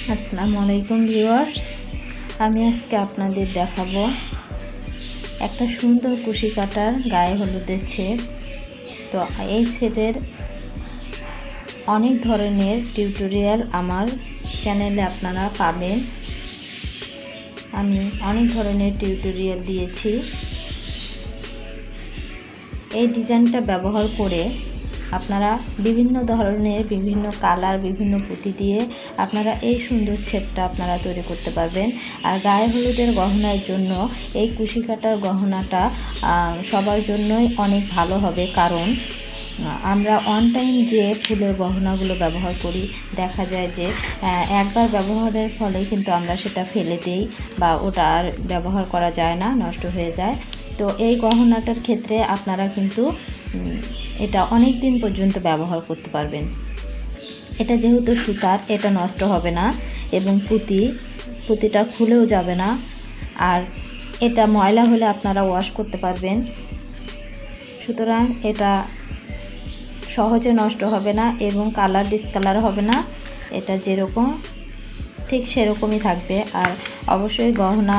আসসালামু আলাইকুম ভিউয়ার্স, আমি আজকে আপনাদের দেখাবো একটা সুন্দর কুশি কাটার গায়ে হলুদের সেট। তো এই সেটের অনেক ধরনের টিউটোরিয়াল আমার চ্যানেলে আপনারা পাবেন। আমি অনেক ধরনের টিউটোরিয়াল দিয়েছি। এই ডিজাইনটা ব্যবহার করে আপনারা বিভিন্ন ধরনের বিভিন্ন কালার বিভিন্ন পুঁতি দিয়ে আপনারা এই সুন্দর সেটটা আপনারা তৈরি করতে পারবেন। আর গায়ে হলুদের গহনার জন্য এই কুশি কাটার গহনাটা সবার জন্যই অনেক ভালো হবে, কারণ আমরা অন টাইম যে ফুলের গহনাগুলো ব্যবহার করি দেখা যায় যে একবার ব্যবহারের ফলে কিন্তু আমরা সেটা ফেলে দিই বা ওটা আর ব্যবহার করা যায় না, নষ্ট হয়ে যায়। তো এই গহনাটার ক্ষেত্রে আপনারা কিন্তু এটা অনেক দিন পর্যন্ত ব্যবহার করতে পারবেন। এটা যেহেতু সুতার, এটা নষ্ট হবে না এবং পুঁতিটা খুলেও যাবে না। আর এটা ময়লা হলে আপনারা ওয়াশ করতে পারবেন, সুতরাং এটা সহজে নষ্ট হবে না এবং কালার ডিসকালার হবে না। এটা যেরকম ঠিক সেরকমই থাকবে। আর অবশ্যই গহনা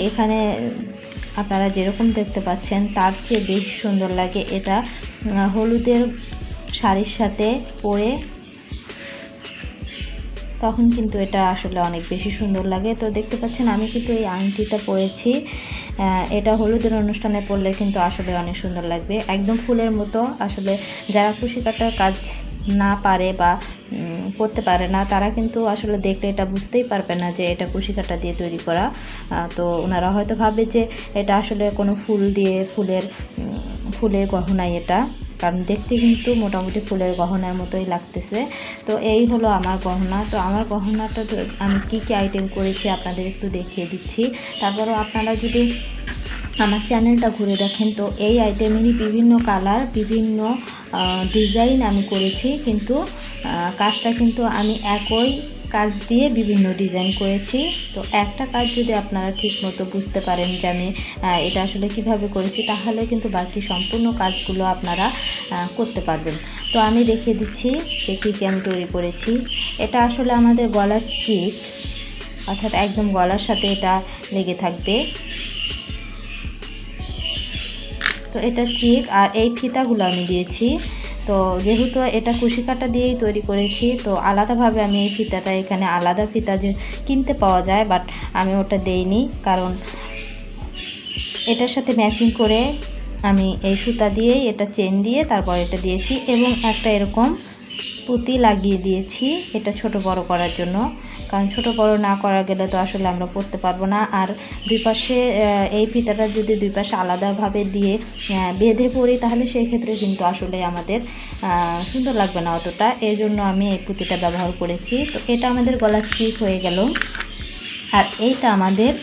এখানে আপনারা যেরকম দেখতে পাচ্ছেন তার চেয়ে বেশি সুন্দর লাগে এটা হলুদের শাড়ির সাথে পরে, তখন কিন্তু এটা আসলে অনেক বেশি সুন্দর লাগে। তো দেখতে পাচ্ছেন আমি কিন্তু এই আংটিটা পরেছি, এটা হলুদের অনুষ্ঠানে পরলে কিন্তু আসলে অনেক সুন্দর লাগবে, একদম ফুলের মতো। আসলে যারা কুশি কাটার কাজ না পারে বা করতে পারে না তারা কিন্তু আসলে দেখলে এটা বুঝতেই পারবে না যে এটা কুশি কাটা দিয়ে তৈরি করা। তো ওনারা হয়তো ভাবে যে এটা আসলে কোনো ফুল দিয়ে ফুলের গহনাই এটা, কারণ দেখতে কিন্তু মোটামুটি ফুলের গহনার মতোই লাগতেছে। তো এই হলো আমার গহনা। তো আমার গহনাটা আমি কী কী আইটেম করেছি আপনাদের একটু দেখিয়ে দিচ্ছি। তারপরেও আপনারা যদি আমার চ্যানেলটা ঘুরে দেখেন তো এই আইটেমেরই বিভিন্ন কালার বিভিন্ন ডিজাইন আমি করেছি, কিন্তু কাজটা কিন্তু আমি একই কাজ দিয়ে বিভিন্ন ডিজাইন করেছি। তো একটা কাজ যদি আপনারা ঠিক মতো বুঝতে পারেন যে আমি এটা আসলে কিভাবে করেছি, তাহলে কিন্তু বাকি সম্পূর্ণ কাজগুলো আপনারা করতে পারবেন। তো আমি দেখিয়ে দিচ্ছি যে কী কী আমি তৈরি করেছি। এটা আসলে আমাদের গলার চিক, অর্থাৎ একদম গলার সাথে এটা লেগে থাকবে। তো এটা চিক আর এই ফিতাগুলো আমি দিয়েছি। তো যেহেতু এটা কুশি কাটা দিয়েই তৈরি করেছি, তো আলাদাভাবে আমি এই ফিতাটা এখানে আলাদা ফিতা যে কিনতে পাওয়া যায়, বাট আমি ওটা দেইনি, কারণ এটার সাথে ম্যাচিং করে আমি এই সুতা দিয়েই এটা চেন দিয়ে তারপর এটা দিয়েছি এবং একটা এরকম পুঁতি লাগিয়ে দিয়েছি, এটা ছোট বড় করার জন্য। কারণ ছোট বড় না করা গেলে তো আসলে আমরা পরতে পারবো না। আর দুই পাশে এই ফিতাটা যদি দুই পাশে আলাদাভাবে দিয়ে বেঁধে পরি তাহলে সেই ক্ষেত্রে কিন্তু আসলে আমাদের সুন্দর লাগবে না অতটা, এই জন্য আমি এই পুঁতিটা ব্যবহার করেছি। তো এটা আমাদের গলার চিক হয়ে গেল। আর এইটা আমাদের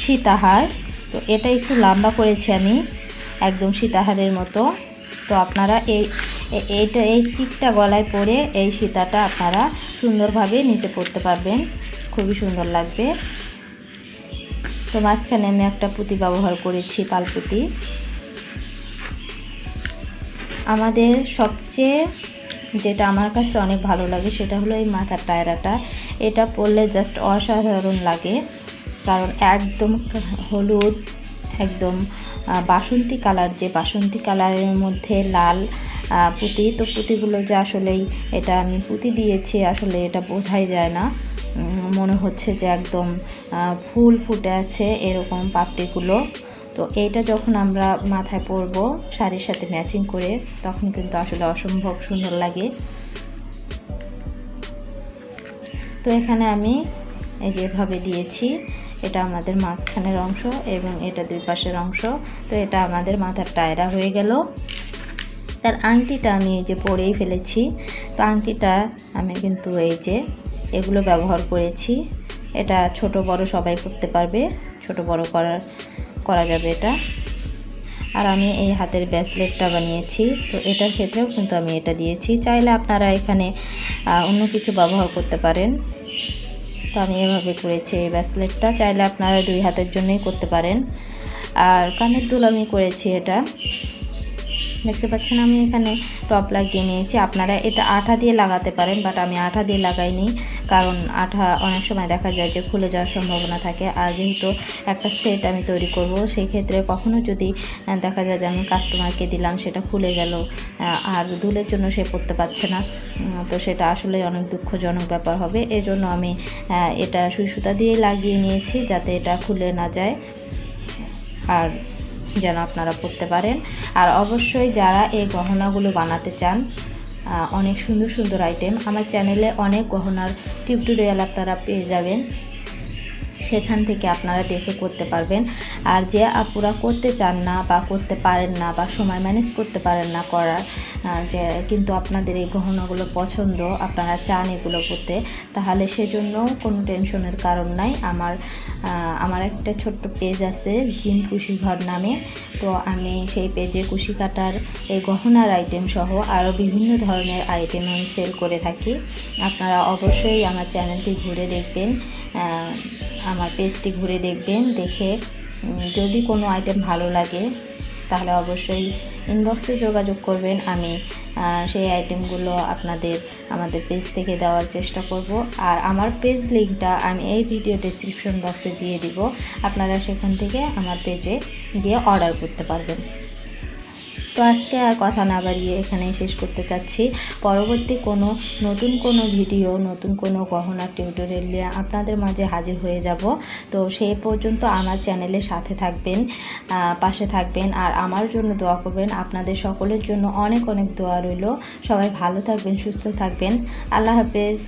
সীতাহার। তো এটা একটু লম্বা করেছি আমি, একদম সীতাহারের মতো। তো আপনারা এই চিকটা গলায় পরে এই সীতাটা আপনারা সুন্দরভাবে নিচে পরতে পারবেন, খুবই সুন্দর লাগবে। তো মাঝখানে আমি একটা পুঁতি ব্যবহার করেছি, পালপুঁতি। আমাদের সবচেয়ে যেটা আমার কাছে অনেক ভালো লাগে সেটা হলো এই মাথার টায়রাটা। এটা পরলে জাস্ট অসাধারণ লাগে, কারণ একদম হলুদ, একদম বাসন্তী কালার, যে বাসন্তী কালারের মধ্যে লাল পুঁতি। তো পুঁতিগুলো যে আসলেই এটা আমি পুঁতি দিয়েছি আসলে এটা বোঝাই যায় না, মনে হচ্ছে যে একদম ফুল ফুটে আছে এরকম পাপড়িগুলো। তো এইটা যখন আমরা মাথায় পরবো শাড়ির সাথে ম্যাচিং করে তখন কিন্তু আসলে অসম্ভব সুন্দর লাগে। তো এখানে আমি এই যেভাবে দিয়েছি, এটা আমাদের মাঝখানের অংশ এবং এটা দুই পাশের অংশ। তো এটা আমাদের মাথার টায়রা হয়ে গেল। তার আংটিটা আমি এই যে পরেই ফেলেছি। তো আংটিটা আমি কিন্তু এই যে এগুলো ব্যবহার করেছি, এটা ছোট বড় সবাই পরতে পারবে, ছোট বড় করা যাবে এটা। আর আমি এই হাতের ব্রেসলেটটা বানিয়েছি, তো এটার ক্ষেত্রেও কিন্তু আমি এটা দিয়েছি। চাইলে আপনারা এখানে অন্য কিছু ব্যবহার করতে পারেন। তো আমি এভাবে করেছি এই ব্রেসলেটটা, চাইলে আপনারা দুই হাতের জন্যই করতে পারেন। আর কানের দুল আমি করেছি, এটা দেখতে পাচ্ছেন আমি এখানে টপ লাগিয়ে নিয়েছি। আপনারা এটা আঠা দিয়ে লাগাতে পারেন, বাট আমি আঠা দিয়ে লাগাইনি, কারণ আঠা অনেক সময় দেখা যায় যে খুলে যাওয়ার সম্ভাবনা থাকে। আর যেহেতু একটা সেট আমি তৈরি করব, সেই ক্ষেত্রে কখনো যদি দেখা যায় যে আমি কাস্টমারকে দিলাম, সেটা খুলে গেল আর দুলের জন্য সে পরতে পারছে না, তো সেটা আসলে অনেক দুঃখজনক ব্যাপার হবে। এজন্য আমি এটা সুই সুতা দিয়ে লাগিয়ে নিয়েছি যাতে এটা খুলে না যায় আর যেন আপনারা পরতে পারেন। আর অবশ্যই যারা এই গহনাগুলো বানাতে চান, অনেক সুন্দর সুন্দর আইটেম আমার চ্যানেলে অনেক গহনার টিউটোরিয়াল আপনারা পেয়ে যাবেন, সেখান থেকে আপনারা দেখে করতে পারবেন। আর যে আপুরা করতে চান না বা করতে পারেন না বা সময় ম্যানেজ করতে পারেন না করার, যে কিন্তু আপনাদের এই গহনাগুলো পছন্দ, আপনারা চান এগুলো করতে, তাহলে সেজন্য কোনো টেনশনের কারণ নাই। আমার একটা ছোট্ট পেজ আছে জিন কুশি ঘর নামে, তো আমি সেই পেজে কুশি কাটার এই গহনার আইটেম সহ আরও বিভিন্ন ধরনের আইটেম আমি সেল করে থাকি। আপনারা অবশ্যই আমার চ্যানেলটি ঘুরে দেখবেন, আমার পেজটি ঘুরে দেখবেন, দেখে যদি কোনো আইটেম ভালো লাগে তাহলে অবশ্যই ইনবক্সে যোগাযোগ করবেন। আমি সেই আইটেমগুলো আমাদের পেজ থেকে দেওয়ার চেষ্টা করব। আর আমার পেজ লিঙ্কটা আমি এই ভিডিও ডেসক্রিপশন বক্সে দিয়ে দিব, আপনারা সেখান থেকে আমার পেজে গিয়ে অর্ডার করতে পারবেন। তো আজকে আর কথা না বাড়িয়ে এখানেই শেষ করতে চাচ্ছি। পরবর্তী নতুন কোনো ভিডিও, নতুন কোনো গহনার টিউটোরিয়াল নিয়ে আপনাদের মাঝে হাজির হয়ে যাব। তো সেই পর্যন্ত আমার চ্যানেলের সাথে থাকবেন, পাশে থাকবেন আর আমার জন্য দোয়া করবেন। আপনাদের সকলের জন্য অনেক অনেক দোয়া রইল। সবাই ভালো থাকবেন, সুস্থ থাকবেন। আল্লাহ হাফেজ।